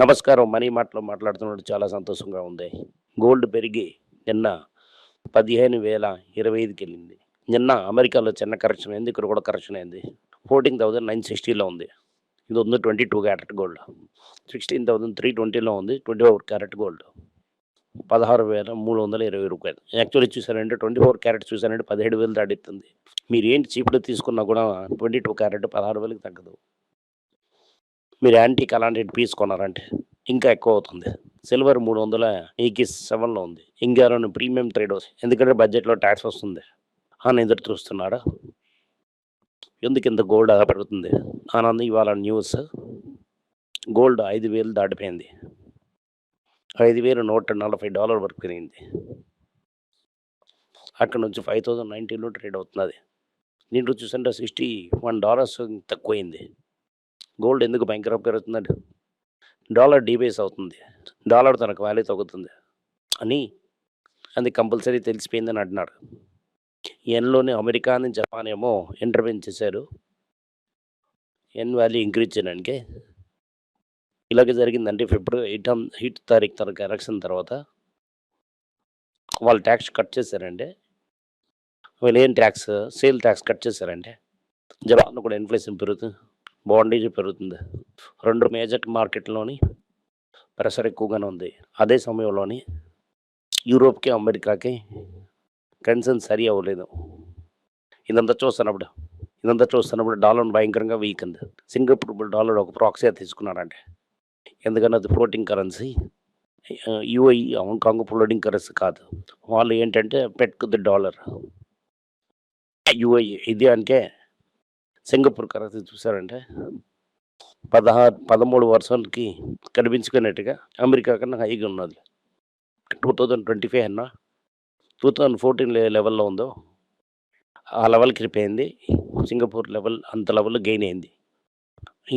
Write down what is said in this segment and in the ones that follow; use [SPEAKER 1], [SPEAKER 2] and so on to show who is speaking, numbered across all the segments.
[SPEAKER 1] నమస్కారం. మనీ మాటలో మాట్లాడుతున్నప్పుడు చాలా సంతోషంగా ఉంది. గోల్డ్ పెరిగి నిన్న 15,025కెళ్ళింది. నిన్న అమెరికాలో చిన్న కరెక్షన్ అయింది. ఇక్కడ కూడా కరెక్షన్ అయింది. 14,960లో ఉంది. ఇది ఉంది 22 క్యారెట్ గోల్డ్. 16,320లో ఉంది 24 క్యారెట్ గోల్డ్. 16,320 రూపాయలు. యాక్చువల్లీ చూసారంటే 24 క్యారెట్ చూసారంటే 17,000 దాటిస్తుంది. మీరు ఏంటి చీప్‌లో తీసుకున్నా కూడా 22 క్యారెట్ 16,000కి తగ్గదు. మీరు యాంటీక్ అలాంటి పీస్ కొన్నారంటే ఇంకా ఎక్కువ అవుతుంది. సిల్వర్ 387లో ఉంది. ఇండియాలోని ప్రీమియం ట్రేడ్ ఎందుకంటే బడ్జెట్‌లో ట్యాక్స్ వస్తుంది అని ఎదురు చూస్తున్నారా? ఎందుకు ఇంత గోల్డ్ అలా పెరుగుతుంది? ఆనంద్ ఇవాళ న్యూస్ గోల్డ్ 5,000 దాటిపోయింది. $5,140 వరకు పెరిగింది. అక్కడ నుంచి 5,019లో ట్రేడ్ అవుతున్నది. దీంట్లో చూస్తుంటే $61 తక్కువైంది. గోల్డ్ ఎందుకు భయంకరంగా పెరుగుతుందండి? డాలర్ డీబేస్ అవుతుంది. డాలర్ తనకు వాల్యూ తగ్గుతుంది అని అది కంపల్సరీ తెలిసిపోయిందని అంటున్నారు. ఎన్లోని అమెరికా నుంచి జపాన్ ఏమో ఇంటర్వెన్ చేశారు ఎన్ వాల్యూ ఇంక్రీజ్ చేయడానికి. ఇలాగే జరిగిందంటే ఫిబ్రవరి 8 తారీఖు తనకు ఎలక్షన్ తర్వాత వాళ్ళు ట్యాక్స్ కట్ చేశారంటే వీళ్ళు ఏం ట్యాక్స్ సేల్ ట్యాక్స్ కట్ చేశారంటే జపాన్లో కూడా ఇన్ఫ్లేషన్ పెరుగుతుంది, బాండేజ్ పెరుగుతుంది. 2 మేజర్ మార్కెట్లోని ప్రెషర్ ఎక్కువగానే ఉంది. అదే సమయంలోని యూరోప్కి అమెరికాకి కన్సర్న్ సరి అవ్వలేదు. ఇదంతా చూస్తున్నప్పుడు డాలర్ భయంకరంగా వీక్ ఉంది. సింగపూర్ డాలర్ ఒక ప్రాక్సీగా తీసుకున్నారంటే ఎందుకని అది floating currency. UI Hong Kong floating currency కాదు. వాళ్ళు ఏంటంటే పెట్టుకుంది డాలర్. యూఐ ఇది అంటే సింగపూర్ కరెన్సీ చూసారంటే 13% కనిపించుకున్నట్టుగా అమెరికా కన్నా హైగా ఉన్నది. 2025 అన్నా 2014 లెవెల్లో ఉందో ఆ లెవెల్కి వెళ్ళిపోయింది. సింగపూర్ లెవెల్ అంత లెవెల్ గెయిన్ అయింది.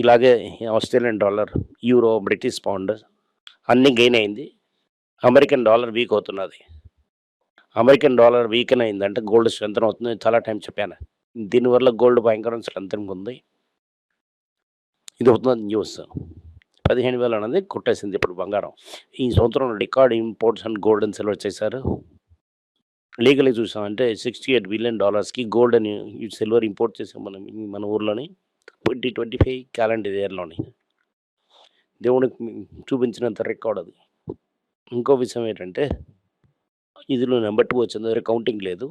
[SPEAKER 1] ఇలాగే Australian dollar, euro, British pound అన్నీ గెయిన్ అయింది. అమెరికన్ డాలర్ వీక్ అవుతున్నది. అమెరికన్ డాలర్ వీకెన్ అయిందంటే గోల్డ్ స్ట్రెంతన్ అవుతుంది. చాలా టైం చెప్పాను. దీనివల్ల గోల్డ్ భయంకరంగా స్ట్రెంతన్ ఉంది. ఇది అవుతుంది న్యూస్. 15,000 అనేది కొట్టేసింది ఇప్పుడు బంగారం. ఈ సంవత్సరం record imports and gold and silver చేశారు. లీగలీ చూసామంటే $68 బిలియన్ గోల్డ్ అని సిల్వర్ ఇంపోర్ట్ చేసాం మన ఊర్లోని 2025 క్యాలెండర్ ఇయర్లోని. దేవునికి చూపించినంత రికార్డ్ అది. ఇంకో విషయం ఏంటంటే ఇదిలో నెంబర్ 2 వచ్చింది, కౌంటింగ్ లేదు.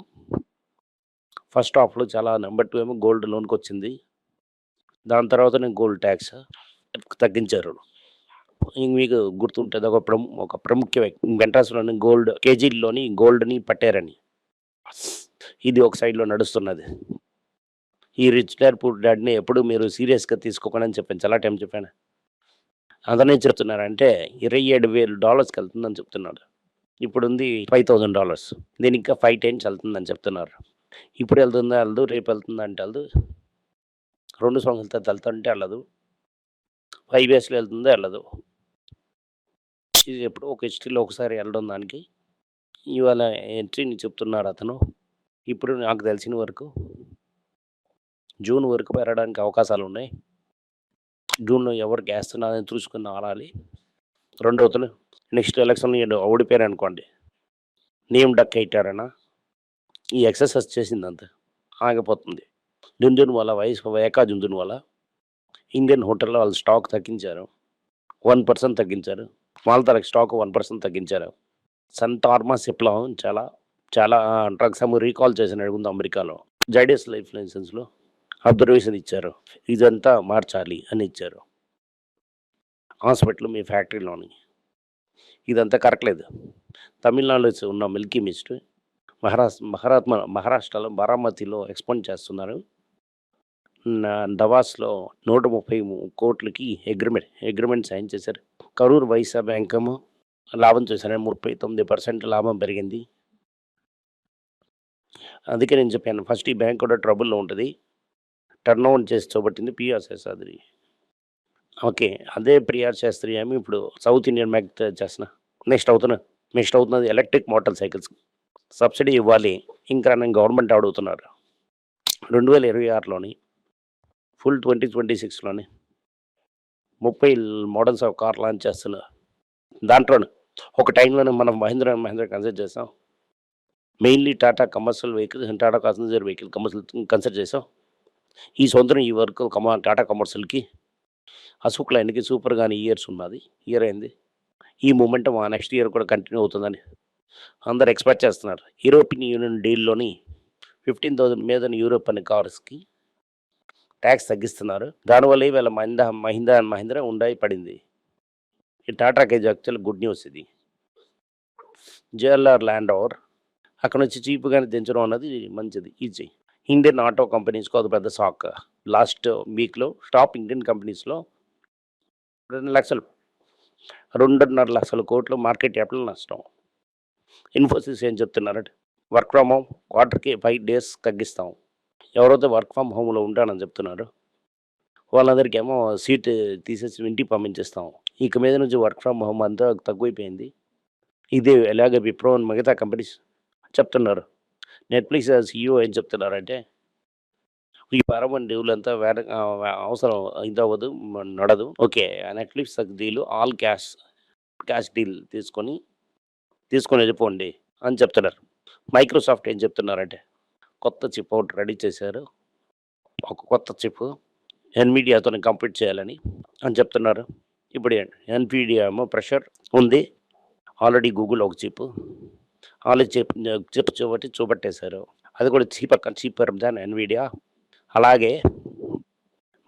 [SPEAKER 1] ఫస్ట్ హాఫ్లో చాలా నెంబర్ 2 ఏమో గోల్డ్ లోన్కి వచ్చింది. దాని తర్వాతనే గోల్డ్ ట్యాక్స్ తగ్గించారు. మీకు గుర్తుంటుంది ఒక ప్రముఖ వెంట్రాస్లోని గోల్డ్ కేజీల్లోని గోల్డ్ని పట్టారని. ఇది ఒక సైడ్లో నడుస్తున్నది. ఈ రిచ్ డాడ్ పూర్ డాడ్ని ఎప్పుడు మీరు సీరియస్గా తీసుకోకుండా అని చెప్పాను, చాలా టైం చెప్పాను. అతనే చెప్తున్నారంటే $27,000 వెళ్తుందని చెప్తున్నాడు. ఇప్పుడు ఉంది $5,000. దీనికి ఇంకా 5 times వెళ్తుందని చెప్తున్నారు. ఇప్పుడు వెళ్తుందా వెళ్ళదు, రేపు వెళ్తుందా అంటే వెళ్ళదు, 2 సంవత్సరాల వెళ్తుంటే వెళ్ళదు, 5 yearsలో వెళ్తుందో వెళ్ళదు. ఇది ఎప్పుడు ఒక హిస్టరీలో ఒకసారి వెళ్ళడం దానికి ఇవాళ ఎంట్రీని చెప్తున్నారు అతను. ఇప్పుడు నాకు తెలిసిన వరకు జూన్ వరకు పెరగడానికి అవకాశాలు ఉన్నాయి. జూన్లో ఎవరికి వేస్తున్నారని చూసుకుని ఆడాలి. రెండవతలు నెక్స్ట్ ఎలక్షన్లో ఓడిపోయారు అనుకోండి, నేమ్ డక్ అయిటారనా ఈ ఎక్సర్సైజ్ చేసిందంత ఆగిపోతుంది. జుంజున్ వల్ల ఇండియన్ హోటల్లో వాళ్ళు స్టాక్ తగ్గించారు, 1% తగ్గించారు. మాల్తాలకు స్టాక్ 1% తగ్గించారు. సంతార్మా సిప్లో చాలా చాలా డ్రగ్స్ రీకాల్ చేసిన ఉంది అమెరికాలో. జైడస్ లైఫ్ లైసెన్స్లో అబ్జర్వేషన్ ఇచ్చారు, ఇదంతా మార్చాలి అని ఇచ్చారు. హాస్పిటల్ మీ ఫ్యాక్టరీలోని ఇదంతా కరెక్ట్ లేదు. తమిళనాడులో ఉన్న మిల్కీ మిస్ట్ మహారాష్ట్రలో బారామతిలో ఎక్స్పాండ్ చేస్తున్నారు. దవాస్లో 130 కోట్లకి అగ్రిమెంట్ సైన్ చేశారు. కరూర్ వైశ్య బ్యాంక్ ఏమో లాభం చూసారు, 39% లాభం పెరిగింది. అందుకే నేను చెప్పాను ఫస్ట్ ఈ బ్యాంక్ కూడా ట్రబుల్లో ఉంటుంది. టర్న్ ఓవర్ చేసి చూపట్టింది పిఆర్ శాస్త్రి. ఓకే, అదే పిఆర్ శాస్త్రి ఏమి ఇప్పుడు సౌత్ ఇండియన్ బ్యాంక్ చేస్తున్నా. నెక్స్ట్ అవుతున్నది ఎలక్ట్రిక్ మోటార్ సైకిల్స్ సబ్సిడీ ఇవ్వాలి. ఇంకా నేను గవర్నమెంట్ అడుగుతున్నారు 2026లోని ఫుల్ 2026లోని 30 మోడల్స్ ఆఫ్ కార్ లాంచ్ చేస్తున్నారు. దాంట్లోనే ఒక టైంలోనే మనం మహీంద్రా అండ్ మహీంద్రా కన్సిడర్ చేసాం. Mainly Tata commercial vehicles and Tata passenger vehicle commercial consider చేసాం. ఈ సంవత్సరం ఈ వరకు టాటా కమర్షియల్‌కి, అశోక్ లైన్‌కి సూపర్ గాని ఇయర్స్ ఉన్నది. ఇయర్ అయింది. ఈ మొమెంటం నెక్స్ట్ ఇయర్ కూడా కంటిన్యూ అవుతుందని అందరూ ఎక్స్‌పెక్ట్ చేస్తున్నారు. యూరోపియన్ యూనియన్ డీల్‌లోని 15,000 మీద యూరోప్ అనే కార్స్‌కి ట్యాక్స్ తగ్గిస్తున్నారు. దానివల్ల ఈవేళ మహీంద్రా అండ్ మహీంద్రా ఉండాయి పడింది. ఈ టాటాకి యాక్చువల్ గుడ్ న్యూస్ ఇది. జేఎల్ఆర్ ల్యాండ్ ఓవర్ అక్కడ నుంచి చీప్‌గానే దించడం అన్నది మంచిది, ఈజీ. ఇండియన్ ఆటో కంపెనీస్‌కు అది పెద్ద షాక్. లాస్ట్ వీక్‌లో టాప్ ఇండియన్ కంపెనీస్‌లో 2.5 లక్షల కోట్లు మార్కెట్ క్యాపిటల్ నష్టం. ఇన్ఫోసిస్ ఏం చెప్తున్నారంటే వర్క్ ఫ్రమ్ హోమ్ క్వార్టర్‌కి 5 డేస్ తగ్గిస్తాం. ఎవరైతే వర్క్ ఫ్రమ్ హోమ్‌లో ఉంటానని చెప్తున్నారో వాళ్ళందరికేమో సీట్ తీసేసి ఇంటికి పంపించేస్తాం. ఇక మీద నుంచి వర్క్ ఫ్రమ్ హోమ్ అంతా తక్కువైపోయింది. ఇది ఎలాగ విప్రో అని మిగతా కంపెనీస్ చెప్తున్నారు. నెట్‌ఫ్లిక్స్ సీఈఓ ఏం చెప్తున్నారంటే ఈ పరమన్ డీలంతా అవసరం ఇదవ్వదు, నడదు. Okay. Netflix deal all cash deal తీసుకొని వెళ్ళిపోండి అని చెప్తున్నారు. మైక్రోసాఫ్ట్ ఏం చెప్తున్నారంటే కొత్త చిప్ ఒకటి రెడీ చేశారు. ఒక కొత్త చిప్ ఎన్విడియాతోని కంపీట్ చేయాలని అని చెప్తున్నారు. ఇప్పుడు ఎన్విడియా ఏమో ప్రెషర్ ఉంది. ఆల్రెడీ గూగుల్ ఒక చిప్ ఆల్రెడీ చిప్ చూపెట్టేశారు. అది కూడా చీపర్ దాన్ ఎన్విడియా. అలాగే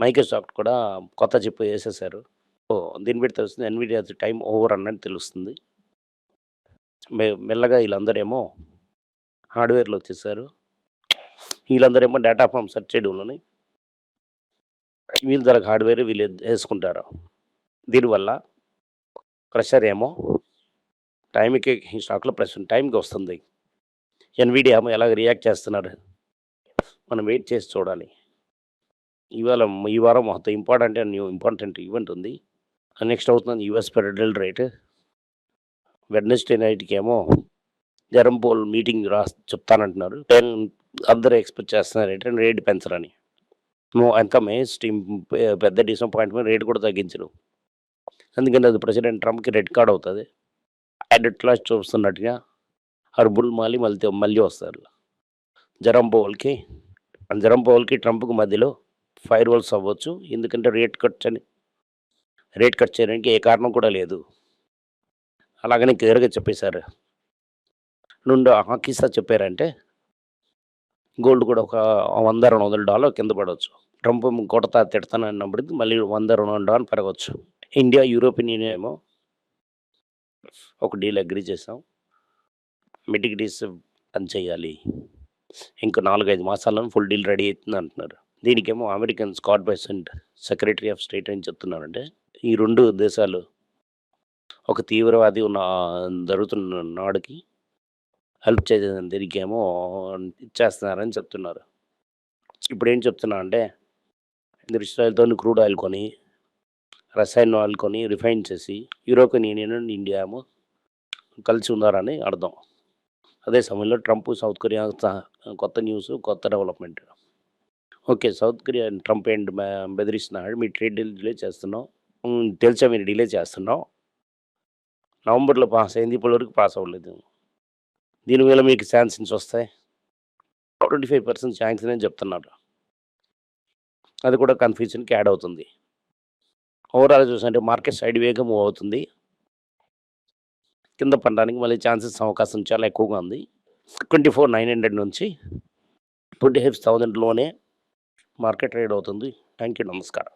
[SPEAKER 1] మైక్రోసాఫ్ట్ కూడా కొత్త చిప్ వేసేసారు. దీన్ని బట్టి తెలుస్తుంది ఎన్విడియా టైం ఓవర్ అన్నది తెలుస్తుంది. మెల్లగా వీళ్ళందరేమో హార్డ్వేర్లో వచ్చేసారు. వీళ్ళందరేమో డేటా ఫామ్ సెర్చ్ చేయడంలోని వీళ్ళ ధర హార్డ్వేర్ వీళ్ళు వేసుకుంటారు. దీనివల్ల ప్రెషర్ ఏమో టైంకి స్టాక్లో ప్రెషర్ టైంకి వస్తుంది. ఎన్విడియా ఏమో ఎలాగ రియాక్ట్ చేస్తున్నారు మనం వెయిట్ చేసి చూడాలి. ఈ వారం మొత్తం ఇంపార్టెంట్ ఈవెంట్ ఉంది. నెక్స్ట్ అవుతుంది యూఎస్ ఫెడరల్ రేట్. వెడ్నెస్డే నైట్కి ఏమో జెరమ్ పౌల్ మీటింగ్ చెప్తానంటున్నారు. అందరూ ఎక్స్పెక్ట్ చేస్తున్నారు ఏంటంటే రేట్ పెంచరని. అంత పెద్ద డిసప్పాయింట్మెంట్, రేట్ కూడా తగ్గించరు. ఎందుకంటే అది ప్రెసిడెంట్ ట్రంప్కి రెడ్ కార్డ్ అవుతుంది. యాడెడ్ క్లాస్ చూస్తున్నట్టుగా బుల్ మళ్ళీ వస్తారు. జెరమ్ పౌల్కి ట్రంప్కి మధ్యలో ఫైర్ వాల్స్ అవ్వచ్చు. ఎందుకంటే రేట్ కట్ చేయడానికి ఏ కారణం కూడా లేదు. అలాగని క్లియర్గా చెప్పేశారు. కిస్సా చెప్పారంటే గోల్డ్ కూడా ఒక $100-200 కింద పడవచ్చు. ట్రంప్ తిడతానన్నప్పటికీ మళ్ళీ $100-200 పెరగవచ్చు. ఇండియా యూరోపియన్ యూనియన్ ఏమో ఒక డీల్ అగ్రీ చేసాం. మిటిగిటీస్ పని చేయాలి. ఇంకో 4-5 మాసాల్లో ఫుల్ డీల్ రెడీ అవుతుంది అంటున్నారు. దీనికేమో American Scott Bessent secretary of state ఏం చెప్తున్నారంటే ఈ 2 దేశాలు ఒక తీవ్రవాది జరుగుతున్న నాడుకి హెల్ప్ చేసేదని దీనికేమో ఇచ్చేస్తున్నారని చెప్తున్నారు. ఇప్పుడు ఏం చెప్తున్నా అంటే ఇజ్రాయెల్తో క్రూడ్ ఆయిల్ కొని, రసాయన ఆయిల్ కొని రిఫైన్ చేసి యూరోపియన్ యూనియన్ అండ్ ఇండియా ఏమో కలిసి ఉన్నారని అర్థం. అదే సమయంలో ట్రంప్ సౌత్ కొరియా కొత్త న్యూస్, కొత్త development. Okay. South Korea Trump ఏంటి బెదిరిస్తున్నాడు, మీ ట్రేడ్ డీల్ డిలే చేస్తున్నాం. తెలుసా మీరు డిలే చేస్తున్నాం. నవంబర్లో పాస్ అయింది, ఇప్పటివరకు పాస్ అవ్వలేదు. దీనివల్ల మీకు శాంక్షన్స్ వస్తాయి. 25% శాంక్షన్ అని చెప్తున్నారు. అది కూడా కన్ఫ్యూజన్కి యాడ్ అవుతుంది. ఓవరాల్ చూసంటే మార్కెట్ సైడ్ వేగా మూవ్ అవుతుంది. కింద పడడానికి మళ్ళీ అవకాశం చాలా ఎక్కువగా ఉంది. 24,900 నుంచి 25,000 మార్కెట్ ట్రేడ్ అవుతుంది. Thank you. నమస్కారం.